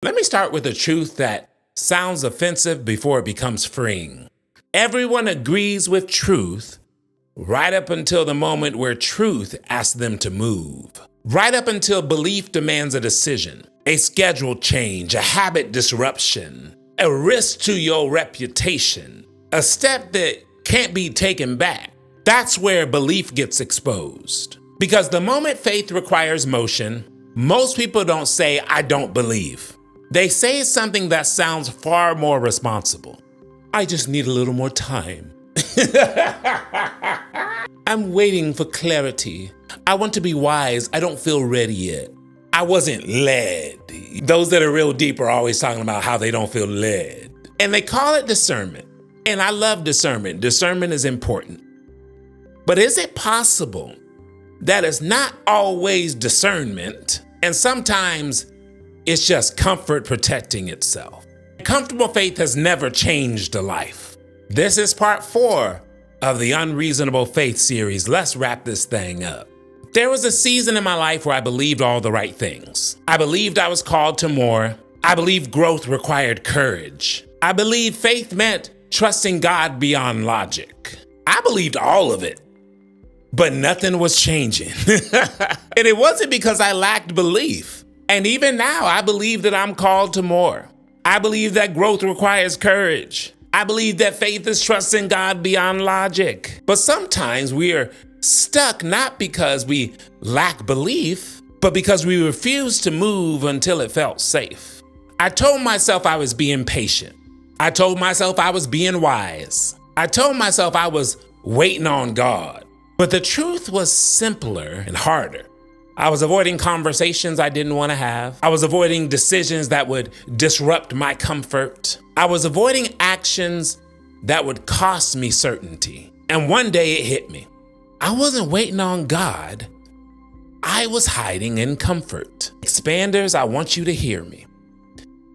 Let me start with a truth that sounds offensive before it becomes freeing. Everyone agrees with truth right up until the moment where truth asks them to move. Right up until belief demands a decision, a schedule change, a habit disruption, a risk to your reputation, a step that can't be taken back. That's where belief gets exposed. Because the moment faith requires motion, most people don't say, "I don't believe." They say something that sounds far more responsible. "I just need a little more time." "I'm waiting for clarity. I want to be wise. I don't feel ready yet. I wasn't led." Those that are real deep are always talking about how they don't feel led. And they call it discernment. And I love discernment. Discernment is important. But is it possible that it's not always discernment, and sometimes it's just comfort protecting itself? Comfortable faith has never changed a life. This is part 4 of the Unreasonable Faith series. Let's wrap this thing up. There was a season in my life where I believed all the right things. I believed I was called to more. I believed growth required courage. I believed faith meant trusting God beyond logic. I believed all of it, but nothing was changing. And it wasn't because I lacked belief. And even now, I believe that I'm called to more. I believe that growth requires courage. I believe that faith is trusting God beyond logic. But sometimes we are stuck not because we lack belief, but because we refuse to move until it felt safe. I told myself I was being patient. I told myself I was being wise. I told myself I was waiting on God. But the truth was simpler and harder. I was avoiding conversations I didn't want to have. I was avoiding decisions that would disrupt my comfort. I was avoiding actions that would cost me certainty. And one day it hit me. I wasn't waiting on God. I was hiding in comfort. Expanders, I want you to hear me.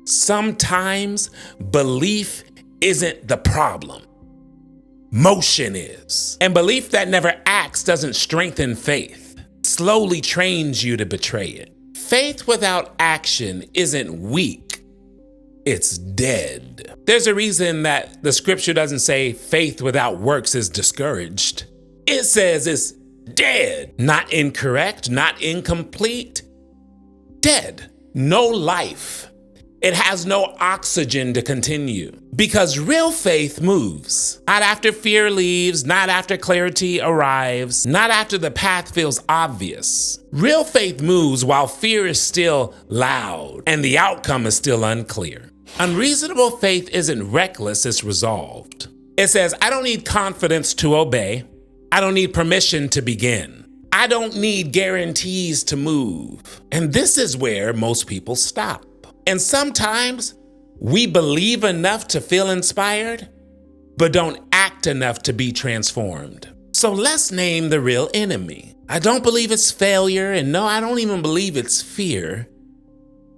Sometimes belief isn't the problem. Motion is. And belief that never acts doesn't strengthen faith. Slowly trains you to betray it. Faith without action isn't weak, it's dead. There's a reason that the scripture doesn't say faith without works is discouraged. It says it's dead, not incorrect, not incomplete, dead, no life. It has no oxygen to continue. Because real faith moves. Not after fear leaves, not after clarity arrives, not after the path feels obvious. Real faith moves while fear is still loud and the outcome is still unclear. Unreasonable faith isn't reckless, it's resolved. It says, I don't need confidence to obey. I don't need permission to begin. I don't need guarantees to move. And this is where most people stop. And sometimes we believe enough to feel inspired, but don't act enough to be transformed. So let's name the real enemy. I don't believe it's failure, and no, I don't even believe it's fear.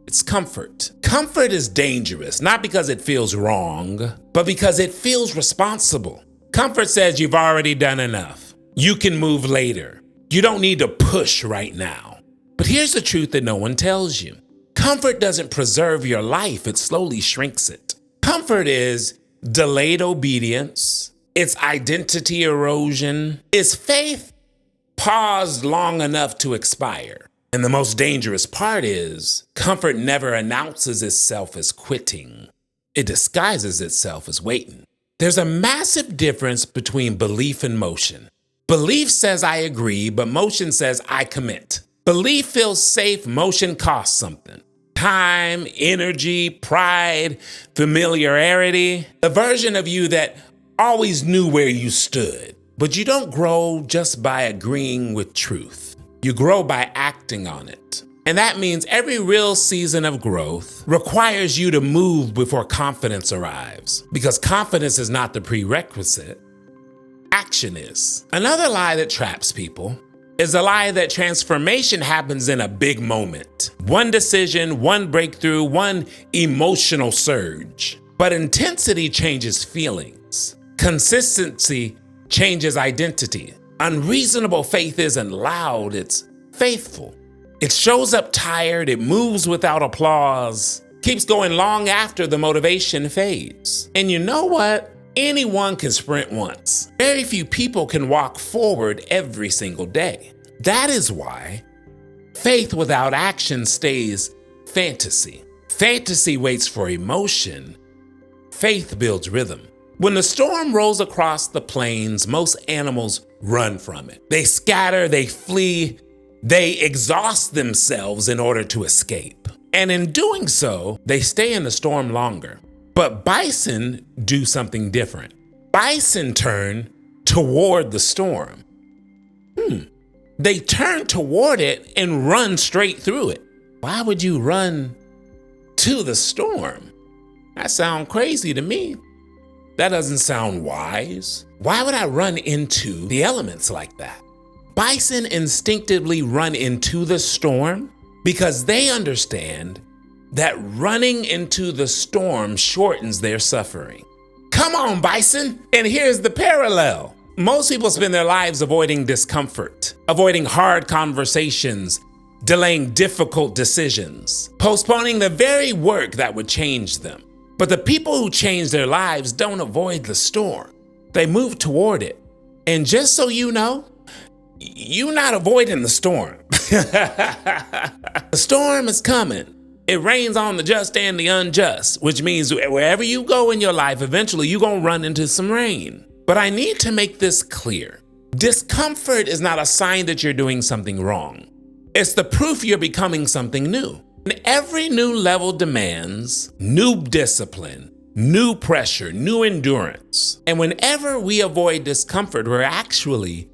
It's comfort. Comfort is dangerous, not because it feels wrong, but because it feels responsible. Comfort says you've already done enough. You can move later. You don't need to push right now. But here's the truth that no one tells you. Comfort doesn't preserve your life, it slowly shrinks it. Comfort is delayed obedience, it's identity erosion, it's faith paused long enough to expire. And the most dangerous part is, comfort never announces itself as quitting. It disguises itself as waiting. There's a massive difference between belief and motion. Belief says I agree, but motion says I commit. Belief feels safe, motion costs something. Time, energy, pride, familiarity. The version of you that always knew where you stood. But you don't grow just by agreeing with truth. You grow by acting on it. And that means every real season of growth requires you to move before confidence arrives. Because confidence is not the prerequisite. Action is. Another lie that traps people is a lie that transformation happens in a big moment. One decision, one breakthrough, one emotional surge. But intensity changes feelings. Consistency changes identity. Unreasonable faith isn't loud, it's faithful. It shows up tired, it moves without applause, keeps going long after the motivation fades. And you know what? Anyone can sprint once. Very few people can walk forward every single day. That is why faith without action stays fantasy. Fantasy waits for emotion. Faith builds rhythm. When the storm rolls across the plains, most animals run from it. They scatter, they flee, they exhaust themselves in order to escape. And in doing so, they stay in the storm longer. But bison do something different. Bison turn toward the storm. They turn toward it and run straight through it. Why would you run to the storm? That sounds crazy to me. That doesn't sound wise. Why would I run into the elements like that? Bison instinctively run into the storm because they understand that running into the storm shortens their suffering. Come on, bison. And here's the parallel. Most people spend their lives avoiding discomfort, avoiding hard conversations, delaying difficult decisions, postponing the very work that would change them. But the people who change their lives don't avoid the storm. They move toward it. And just so you know, you're not avoiding the storm. The storm is coming. It rains on the just and the unjust, which means wherever you go in your life, eventually you're going to run into some rain. But I need to make this clear. Discomfort is not a sign that you're doing something wrong. It's the proof you're becoming something new. And every new level demands new discipline, new pressure, new endurance. And whenever we avoid discomfort, we're actually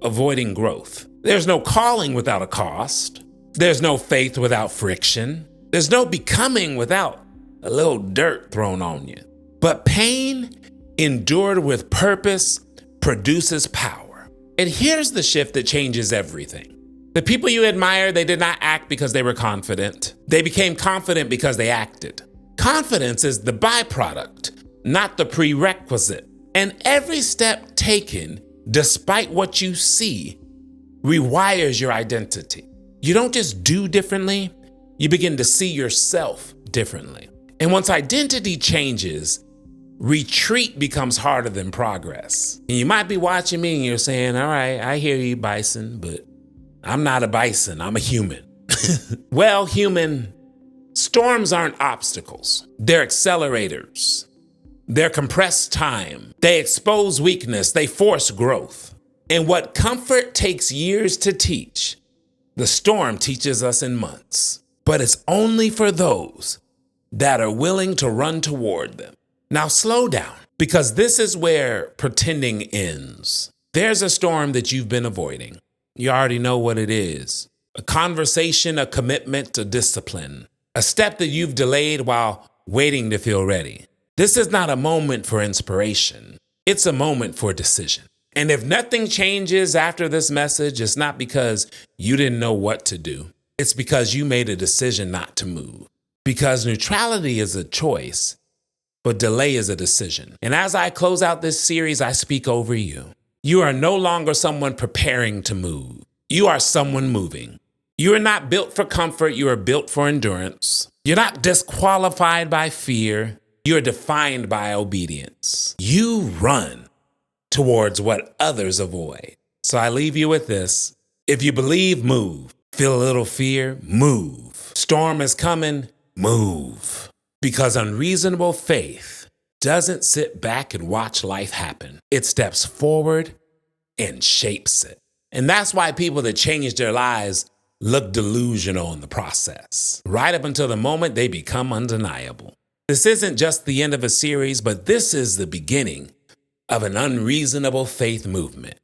avoiding growth. There's no calling without a cost. There's no faith without friction. There's no becoming without a little dirt thrown on you. But pain endured with purpose produces power. And here's the shift that changes everything. The people you admire, they did not act because they were confident. They became confident because they acted. Confidence is the byproduct, not the prerequisite. And every step taken, despite what you see, rewires your identity. You don't just do differently, you begin to see yourself differently. And once identity changes, retreat becomes harder than progress. And you might be watching me and you're saying, all right, I hear you, Bison, but I'm not a bison, I'm a human. Well, human, storms aren't obstacles. They're accelerators. They're compressed time. They expose weakness. They force growth. And what comfort takes years to teach, the storm teaches us in months. But it's only for those that are willing to run toward them. Now slow down, because this is where pretending ends. There's a storm that you've been avoiding. You already know what it is. A conversation, a commitment, a discipline. A step that you've delayed while waiting to feel ready. This is not a moment for inspiration. It's a moment for decision. And if nothing changes after this message, it's not because you didn't know what to do. It's because you made a decision not to move. Because neutrality is a choice, but delay is a decision. And as I close out this series, I speak over you. You are no longer someone preparing to move. You are someone moving. You are not built for comfort. You are built for endurance. You're not disqualified by fear. You're defined by obedience. You run towards what others avoid. So I leave you with this. If you believe, move. Feel a little fear, move. Storm is coming, move. Because unreasonable faith doesn't sit back and watch life happen. It steps forward and shapes it. And that's why people that change their lives look delusional in the process, right up until the moment they become undeniable. This isn't just the end of a series, but this is the beginning of an unreasonable faith movement.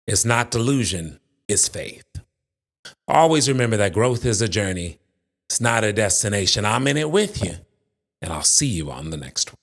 It's not delusion, it's faith. Always remember that growth is a journey. It's not a destination. I'm in it with you, and I'll see you on the next one.